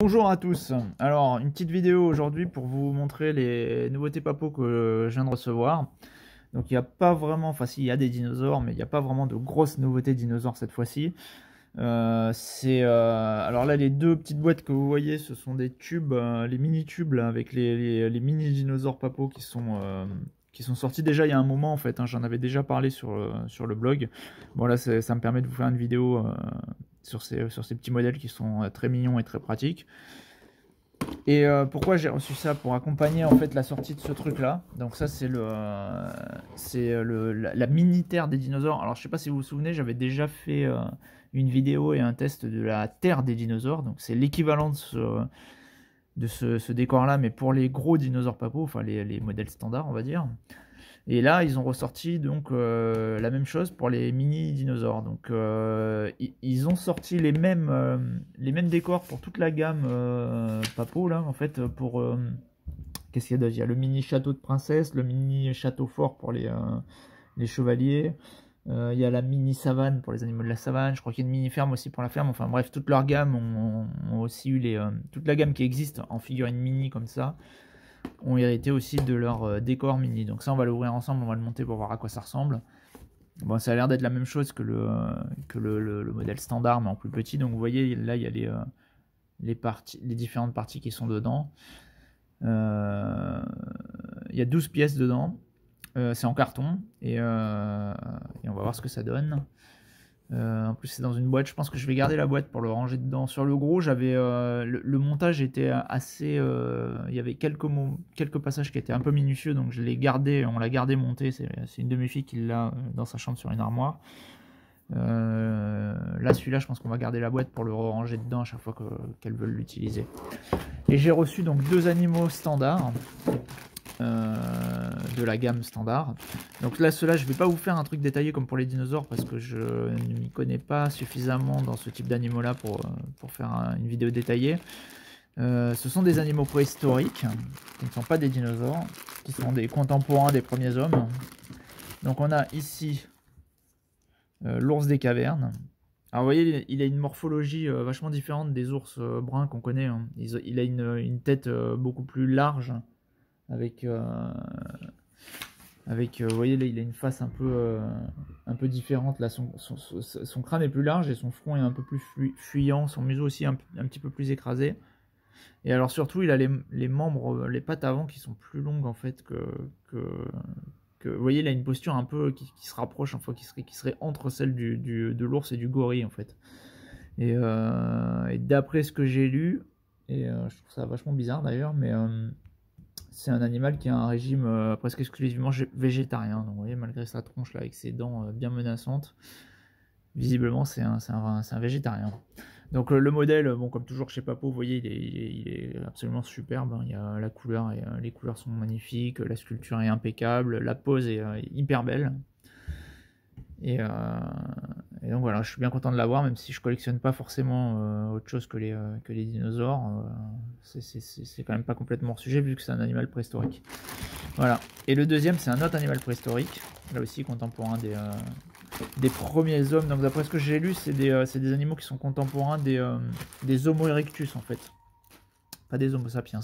Bonjour à tous. Alors, une petite vidéo aujourd'hui pour vous montrer les nouveautés papo que je viens de recevoir. Donc, il n'y a pas vraiment, enfin si, il y a des dinosaures, mais il n'y a pas vraiment de grosses nouveautés dinosaures cette fois-ci. Alors là, les deux petites boîtes que vous voyez, ce sont des tubes, les mini-tubes là, avec les mini-dinosaures papo qui sont sortis déjà il y a un moment en fait, hein. J'en avais déjà parlé sur le blog. Bon là, ça me permet de vous faire une vidéo sur ces petits modèles qui sont très mignons et très pratiques. Et pourquoi j'ai reçu ça? Pour accompagner en fait la sortie de ce truc là. Donc ça la mini terre des dinosaures. Alors je sais pas si vous vous souvenez, j'avais déjà fait une vidéo et un test de la terre des dinosaures. Donc c'est l'équivalent de ce décor là, mais pour les gros dinosaures papaux, enfin les modèles standards on va dire. Et là, ils ont ressorti donc la même chose pour les mini dinosaures. Donc, ils ont sorti les mêmes décors pour toute la gamme Papo là. En fait, qu'est-ce qu'il y a d'autre? Il y a le mini château de princesse, le mini château fort pour les chevaliers. Il y a la mini savane pour les animaux de la savane. Je crois qu'il y a une mini ferme aussi pour la ferme. Enfin bref, toute leur gamme ont aussi eu toute la gamme qui existe en figurine mini comme ça ont hérité aussi de leur décor mini. Donc ça, on va l'ouvrir ensemble, on va le monter pour voir à quoi ça ressemble. Bon, ça a l'air d'être la même chose que le modèle standard, mais en plus petit. Donc vous voyez, là, il y a les différentes parties qui sont dedans. Il y a 12 pièces dedans. C'est en carton. Et on va voir ce que ça donne. En plus c'est dans une boîte, je pense que je vais garder la boîte pour le ranger dedans. Sur le gros, j'avais le montage était assez, il y avait quelques passages qui étaient un peu minutieux, donc je l'ai gardé, on l'a gardé monté. C'est une de mes filles qui l'a dans sa chambre sur une armoire. Là celui-là, je pense qu'on va garder la boîte pour le ranger dedans à chaque fois qu'elles veulent l'utiliser. Et j'ai reçu donc deux animaux standards. De la gamme standard. Donc là, cela, je vais pas vous faire un truc détaillé comme pour les dinosaures parce que je ne m'y connais pas suffisamment dans ce type d'animaux là pour faire une vidéo détaillée. Ce sont des animaux préhistoriques qui ne sont pas des dinosaures, qui sont des contemporains des premiers hommes. Donc on a ici l'ours des cavernes. Alors vous voyez, il a une morphologie vachement différente des ours bruns qu'on connaît, hein. Il a une tête beaucoup plus large avec vous voyez là, il a une face un peu différente là. Son crâne est plus large et son front est un peu plus fuyant, son museau aussi un petit peu plus écrasé. Et alors surtout, il a les membres, les pattes avant qui sont plus longues en fait vous voyez, il a une posture un peu qui se rapproche, enfin qui serait entre celle de l'ours et du gorille en fait. Et d'après ce que j'ai lu, et je trouve ça vachement bizarre d'ailleurs, mais c'est un animal qui a un régime presque exclusivement végétarien. Donc vous voyez, malgré sa tronche là avec ses dents bien menaçantes, visiblement c'est un végétarien. Donc le modèle, bon comme toujours chez Papo, vous voyez, il est absolument superbe, hein. Il y a la couleur et les couleurs sont magnifiques, la sculpture est impeccable, la pose est hyper belle. Et donc voilà, je suis bien content de l'avoir, même si je collectionne pas forcément autre chose que les dinosaures. C'est quand même pas complètement hors sujet vu que c'est un animal préhistorique. Voilà. Et le deuxième, c'est un autre animal préhistorique, là aussi contemporain des premiers hommes. Donc d'après ce que j'ai lu, c'est des animaux qui sont contemporains des Homo erectus en fait, pas des Homo sapiens.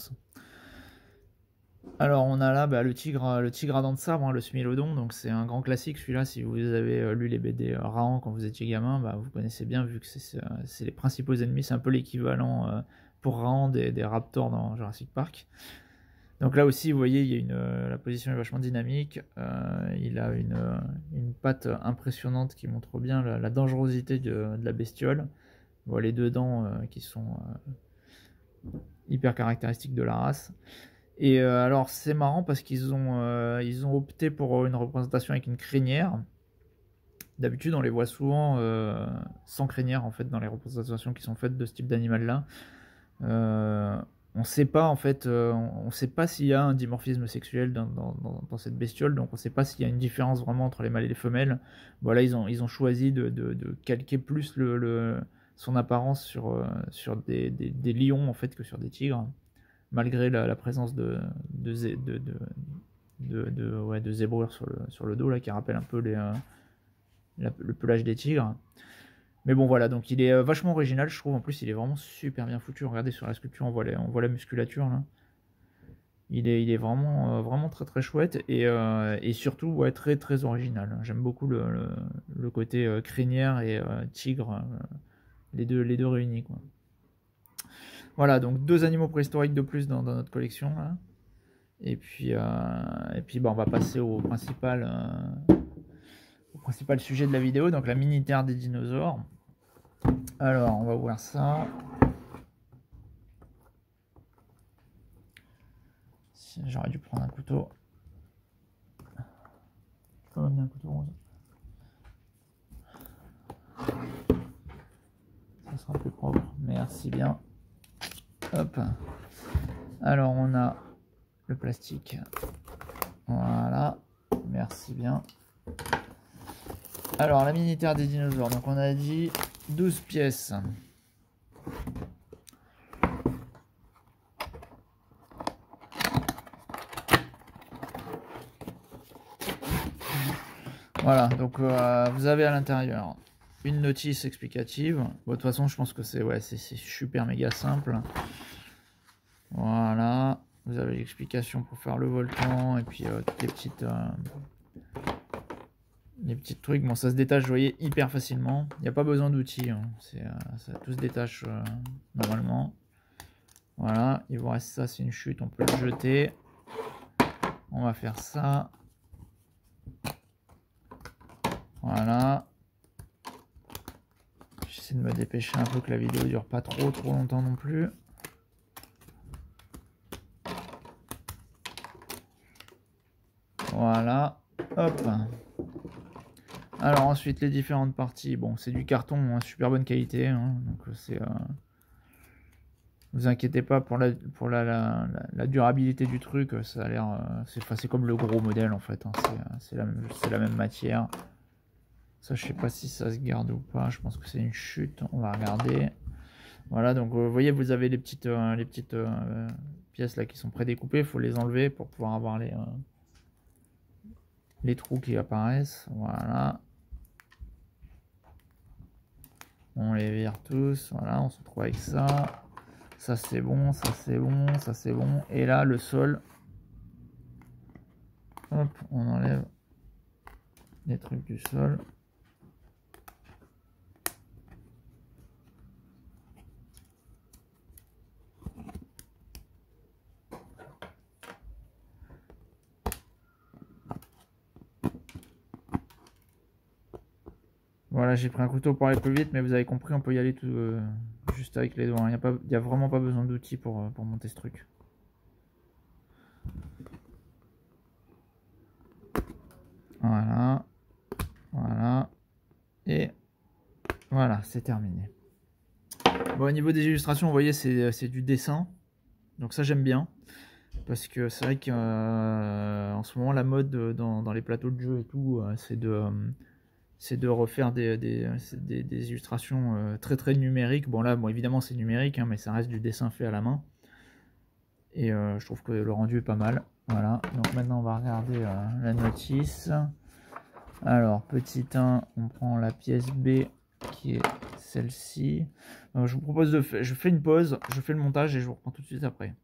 Alors on a là le tigre à dents de sabre, hein, le Smilodon, donc c'est un grand classique celui-là. Si vous avez lu les BD Rahan quand vous étiez gamin, vous connaissez bien vu que c'est les principaux ennemis, c'est un peu l'équivalent pour Rahan des raptors dans Jurassic Park. Donc là aussi vous voyez, il y a la position est vachement dynamique, il a une patte impressionnante qui montre bien la dangerosité de la bestiole. Bon, les deux dents qui sont hyper caractéristiques de la race. Et alors c'est marrant parce qu'ils ont opté pour une représentation avec une crinière. D'habitude on les voit souvent sans crinière en fait dans les représentations qui sont faites de ce type d'animal là. On sait pas en fait, on sait pas s'il y a un dimorphisme sexuel dans cette bestiole, donc on sait pas s'il y a une différence vraiment entre les mâles et les femelles. Voilà, ils ont choisi de calquer plus son apparence sur des lions en fait que sur des tigres, malgré la présence de zébrures sur le dos là, qui rappelle un peu le pelage des tigres. Mais bon, voilà, donc il est vachement original, je trouve. En plus, il est vraiment super bien foutu. Regardez sur la sculpture, on voit la musculature, là. Il est vraiment, vraiment très très chouette. Et surtout, ouais, très très original. J'aime beaucoup le côté crinière et tigre, les deux réunis, quoi. Voilà, donc 2 animaux préhistoriques de plus dans notre collection, là. Et puis bah, on va passer au principal sujet de la vidéo, donc la mini-terre des dinosaures. Alors, on va voir ça. J'aurais dû prendre un couteau. Je peux m'amener un couteau rose. Ça sera plus propre. Merci bien. Hop. Alors, on a le plastique. Voilà. Merci bien. Alors, la mini-terre des dinosaures. Donc, on a dit 12 pièces. Voilà, donc vous avez à l'intérieur une notice explicative. Bon, de toute façon, je pense que c'est super méga simple. Voilà, vous avez l'explication pour faire le volcan et puis toutes les petites trucs. Bon, ça se détache, vous voyez, hyper facilement. Il n'y a pas besoin d'outils, hein. Tout se détache normalement. Voilà, il vous reste ça, c'est une chute, on peut le jeter. On va faire ça. Voilà. J'essaie de me dépêcher un peu que la vidéo dure pas trop longtemps non plus. Voilà. Hop. Alors ensuite les différentes parties. Bon, c'est du carton, hein, super bonne qualité. Hein, donc c'est. Vous inquiétez pas pour la durabilité du truc. Ça a l'air. C'est comme le gros modèle en fait. Hein, c'est la même matière. Ça, je sais pas si ça se garde ou pas. Je pense que c'est une chute. On va regarder. Voilà, donc vous voyez, vous avez les petites pièces là qui sont prédécoupées. Il faut les enlever pour pouvoir avoir les trous qui apparaissent. Voilà. On les vire tous. Voilà, on se retrouve avec ça. Ça c'est bon, ça c'est bon, ça c'est bon. Et là, le sol. Hop, on enlève les trucs du sol. Voilà, j'ai pris un couteau pour aller plus vite, mais vous avez compris, on peut y aller tout, juste avec les doigts. Il n'y a vraiment pas besoin d'outils pour monter ce truc. Voilà. Voilà. Et voilà, c'est terminé. Bon, au niveau des illustrations, vous voyez, c'est du dessin. Donc ça, j'aime bien. Parce que c'est vrai qu'en ce moment, la mode dans les plateaux de jeu et tout, c'est de refaire des illustrations très très numériques. Bon là, bon, évidemment c'est numérique, hein, mais ça reste du dessin fait à la main. Et je trouve que le rendu est pas mal. Voilà, donc maintenant on va regarder la notice. Alors, petit 1, on prend la pièce B qui est celle-ci. Je vous propose je fais une pause, je fais le montage et je vous reprends tout de suite après.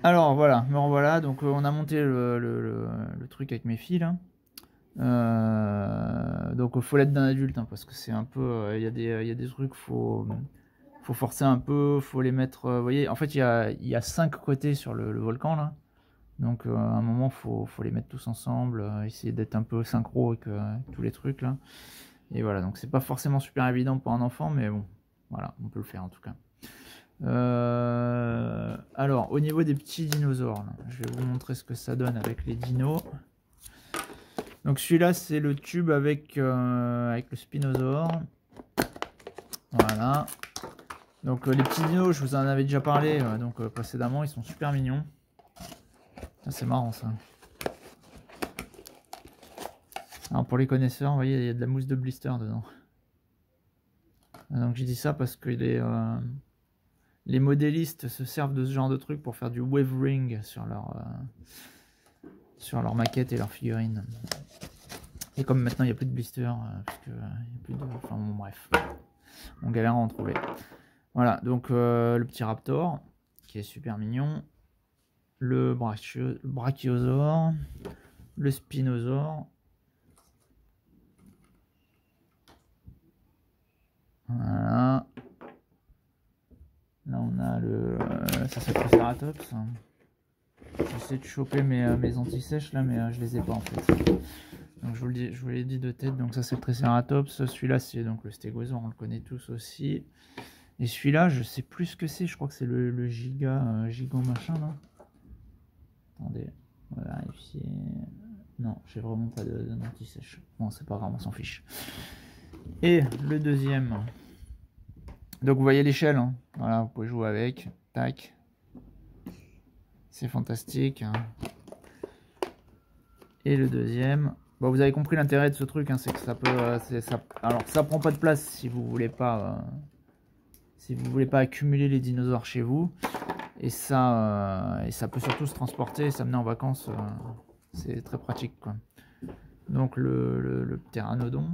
Alors voilà, me revoilà. Donc on a monté le truc avec mes fils là. Donc il faut l'aide d'un adulte, hein, parce que c'est un peu, il y a des trucs, faut forcer un peu, faut les mettre, vous voyez, en fait il y a 5 côtés sur le volcan là, donc à un moment faut les mettre tous ensemble, essayer d'être un peu synchro avec tous les trucs là, et voilà, donc c'est pas forcément super évident pour un enfant, mais bon, voilà, on peut le faire en tout cas. Alors au niveau des petits dinosaures là, je vais vous montrer ce que ça donne avec les dinos. Donc celui-là, c'est le tube avec le spinosaure. Voilà. Donc les petits dinos, je vous en avais déjà parlé précédemment, ils sont super mignons. C'est marrant ça. Alors pour les connaisseurs, vous voyez, il y a de la mousse de blister dedans. Donc j'ai dit ça parce que les modélistes se servent de ce genre de truc pour faire du wave ring sur leur maquette et leurs figurines. Et comme maintenant il n'y a plus de blister, parce que il y a plus de... Enfin bon bref, on galère à en trouver. Voilà, donc le petit raptor, qui est super mignon. Le brachiosaure. Le spinosaure. Voilà. Là on a le... ça c'est le Triceratops. J'essaie de choper mes anti-sèches là, mais je les ai pas en fait. Donc je vous l'ai dit de tête, donc ça c'est le Triceratops, celui-là c'est donc le Stégosaure, on le connaît tous aussi. Et celui-là, je sais plus ce que c'est, je crois que c'est le giga machin là. Attendez, on va vérifier. Non, j'ai vraiment pas d'anti-sèche. Bon, c'est pas grave, on s'en fiche. Et le deuxième. Donc vous voyez l'échelle, hein. Voilà, vous pouvez jouer avec. Tac. C'est fantastique. Et le deuxième. Bon, vous avez compris l'intérêt de ce truc, hein, c'est que ça peut... alors, ça prend pas de place si vous voulez pas... si vous voulez pas accumuler les dinosaures chez vous. Et ça peut surtout se transporter et s'amener en vacances. C'est très pratique, quoi. Donc, le pteranodon.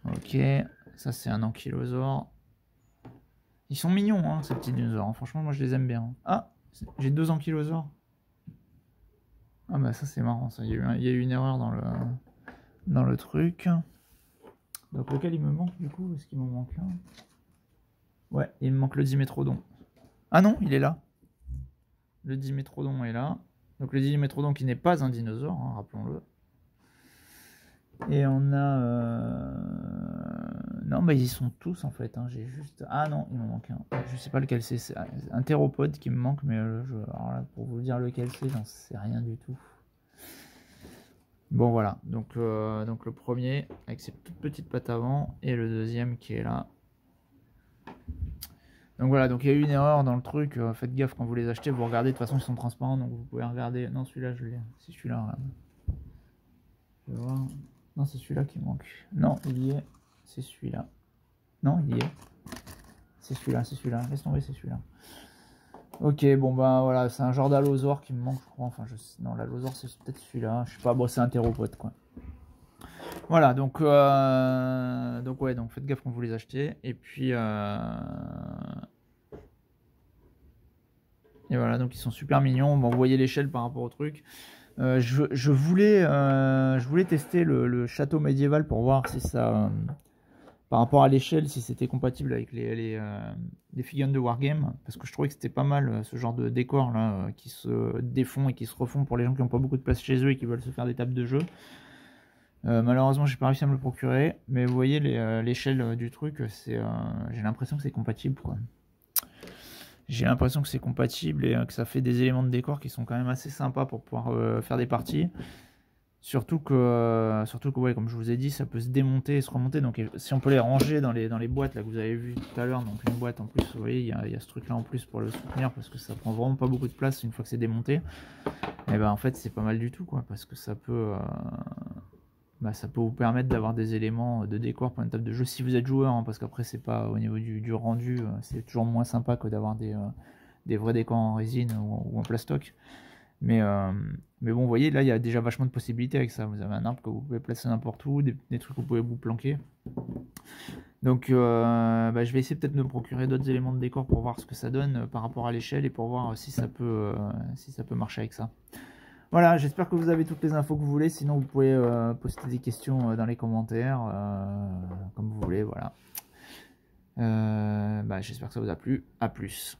Ok. Ça, c'est un ankylosaure. Ils sont mignons, hein, ces petits dinosaures. Hein. Franchement, moi, je les aime bien. Ah, j'ai 2 ankylosaures. Ah bah ça c'est marrant, ça. Il y a eu une erreur dans le truc. Donc lequel il me manque du coup? Est-ce qu'il m'en manque un? Ouais, il me manque le Dimétrodon. Ah non, il est là. Le Dimétrodon est là. Donc le Dimétrodon qui n'est pas un dinosaure, hein, rappelons-le. Et on a... Non, bah ils y sont tous en fait. Hein. J'ai juste... Ah non, il m'en manque un. Je sais pas lequel c'est. C'est un théropode qui me manque, mais alors là, pour vous dire lequel c'est, j'en sais rien du tout. Bon voilà, donc le premier avec ses toutes petites pattes avant et le deuxième qui est là. Donc voilà, donc il y a eu une erreur dans le truc, faites gaffe quand vous les achetez, vous regardez, de toute façon ils sont transparents, donc vous pouvez regarder. Non, celui-là je l'ai, c'est celui-là. Je vais voir. Non, c'est celui-là qui manque. Non, il y est, c'est celui-là. Non, il y est. C'est celui-là, laisse tomber, c'est celui-là. Ok, bon bah voilà, c'est un genre d'allosaure qui me manque, je crois. Enfin, non, l'allosaure c'est peut-être celui-là, je sais pas, bon, c'est un théropode quoi. Voilà, donc ouais, donc faites gaffe quand vous les achetez. Et puis et voilà, donc ils sont super mignons. Bon, vous voyez l'échelle par rapport au truc. Je voulais tester le château médiéval pour voir si ça, par rapport à l'échelle, si c'était compatible avec les figurines de Wargame, parce que je trouvais que c'était pas mal ce genre de décor là qui se défont et qui se refont pour les gens qui n'ont pas beaucoup de place chez eux et qui veulent se faire des tables de jeu. Malheureusement, j'ai pas réussi à me le procurer, mais vous voyez l'échelle du truc, j'ai l'impression que c'est compatible, quoi. J'ai l'impression que c'est compatible et que ça fait des éléments de décor qui sont quand même assez sympas pour pouvoir faire des parties. Surtout que ouais, comme je vous ai dit, ça peut se démonter et se remonter. Donc si on peut les ranger dans les boîtes là que vous avez vu tout à l'heure, donc une boîte en plus, vous voyez, il y a ce truc là en plus pour le soutenir parce que ça prend vraiment pas beaucoup de place une fois que c'est démonté. Et ben en fait c'est pas mal du tout, quoi, parce que ça peut vous permettre d'avoir des éléments de décor pour une table de jeu si vous êtes joueur, hein, parce qu'après c'est pas au niveau du rendu, c'est toujours moins sympa que d'avoir des vrais décors en résine ou en plastoc. Mais bon, vous voyez, là il y a déjà vachement de possibilités avec ça. Vous avez un arbre que vous pouvez placer n'importe où, des trucs que vous pouvez vous planquer. Donc je vais essayer peut-être de me procurer d'autres éléments de décor pour voir ce que ça donne par rapport à l'échelle et pour voir si ça peut marcher avec ça. Voilà, j'espère que vous avez toutes les infos que vous voulez. Sinon, vous pouvez poster des questions dans les commentaires, comme vous voulez. Voilà. J'espère que ça vous a plu. À plus.